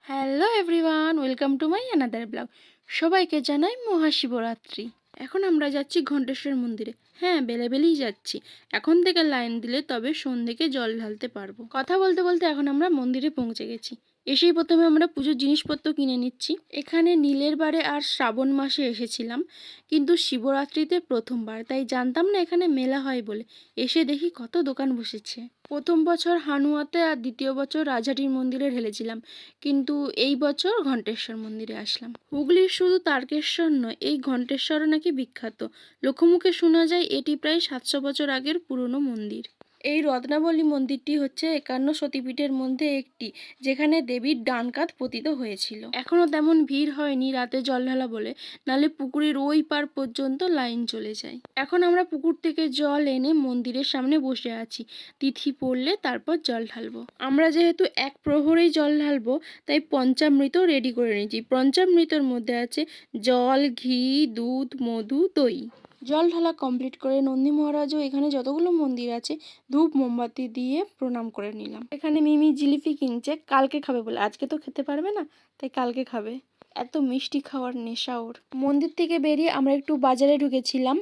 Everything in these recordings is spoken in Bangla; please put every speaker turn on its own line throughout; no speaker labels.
Hello everyone, welcome to my another blog. সবাইকে জানাই মহাশিবরাত্রি। এখন আমরা যাচ্ছি ঘণ্টেশ্বর মন্দিরে। হ্যাঁ, বেলেবেলেই যাচ্ছি। এখন থেকে লাইন দিলে তবে সন্ধ্যেকে জল ঢালতে পারবো। কথা বলতে বলতে এখন আমরা মন্দিরে পৌঁছে গেছি। এসেই প্রথমে আমরা পুজোর জিনিসপত্র কিনে নিচ্ছি। এখানে নীলের বারে আর শ্রাবণ মাসে এসেছিলাম, কিন্তু শিবরাত্রিতে প্রথমবার, তাই জানতাম না এখানে মেলা হয় বলে। এসে দেখি কত দোকান বসেছে। প্রথম বছর হানুয়াতে আর দ্বিতীয় বছর রাজহাটির মন্দিরে ঢেলেছিলাম, কিন্তু এই বছর ঘণ্টেশ্বর মন্দিরে আসলাম। হুগলির শুধু তারকেশ্বর নয়, এই ঘণ্টেশ্বরও নাকি বিখ্যাত। লোকমুখে শোনা যায় এটি প্রায় 700 বছর আগের পুরনো মন্দির। এই রত্নাবলী মন্দিরটি হচ্ছে 51 সতীপীঠের মধ্যে একটি, যেখানে দেবীর ডান কাঁধ পতিত হয়েছিল। এখনও তেমন ভিড় হয়নি রাতে জল ঢালা বলে, নালে পুকুরের ওই পার পর্যন্ত লাইন চলে যায়। এখন আমরা পুকুর থেকে জল এনে মন্দিরের সামনে বসে আছি। তিথি পড়লে তারপর জল ঢালবো। আমরা যেহেতু এক প্রহরেই জল ঢালবো, তাই পঞ্চামৃত রেডি করে নিয়েছি। পঞ্চামৃতর মধ্যে আছে জল, ঘি, দুধ, মধু, দই। জল ঢালা কমপ্লিট করে নন্দী মহারাজও এখানে যতগুলো মন্দির আছে ধূপ মোমবাতি দিয়ে প্রণাম করে নিলাম। এখানে মিমি জিলিপি কিনছে, কালকে খাবে বলে। আজকে তো খেতে পারবে না, তাই কালকে খাবে। এত মিষ্টি খাওয়ার নেশা ওর। মন্দির থেকে বেরিয়ে আমরা একটু বাজারে ঢুকেছিলাম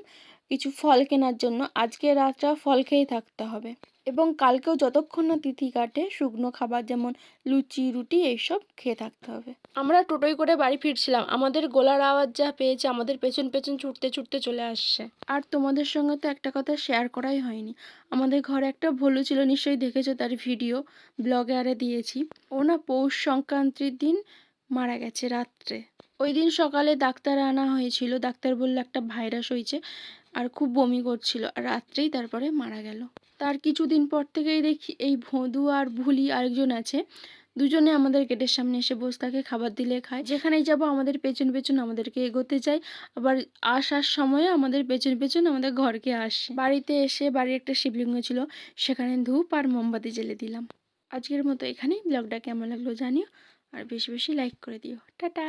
কিছু ফল কেনার জন্য। আজকে রাতটা ফল খেয়েই থাকতে হবে, এবং কালকেও যতক্ষণ না তিথি কাটে শুকনো খাবার যেমন লুচি, রুটি এইসব খেয়ে থাকতে হবে। আমরা টোটোয় করে বাড়ি ফিরছিলাম, আমাদের গলার আওয়াজ যা পেয়েছে আমাদের পেছন পেছন ছুটতে ছুটতে চলে আসছে। আর তোমাদের সঙ্গে তো একটা কথা শেয়ার করাই হয়নি, আমাদের ঘরে একটা ভোলু ছিল, নিশ্চয়ই দেখেছো, তার ভিডিও ব্লগে আরে দিয়েছি। ও না পৌষ সংক্রান্তির দিন মারা গেছে রাত্রে। ওই দিন সকালে ডাক্তার আনা হয়েছিল, ডাক্তার বলল একটা ভাইরাস হয়েছে আর খুব বমি করছিল, আর রাত্রেই তারপরে মারা গেল। তার কিছুদিন পর থেকেই দেখি এই ভোঁদু আর ভুলি আরেকজন আছে, দুজনে আমাদের গেটের সামনে এসে বসে থাকে, খাবার দিলে খায়। যেখানেই যাব আমাদের পেছন পেছন আমাদেরকে এগোতে যায়, আবার আসার সময় আমাদের পেছন পেছন আমাদের ঘরকে আসে। বাড়িতে এসে বাড়ির একটা শিবলিঙ্গ ছিল, সেখানে ধূপ আর মোমবাতি জ্বেলে দিলাম। আজকের মতো এখানেই। ব্লগটা কেমন লাগলো জানিও, আর বেশি বেশি লাইক করে দিও। টাটা।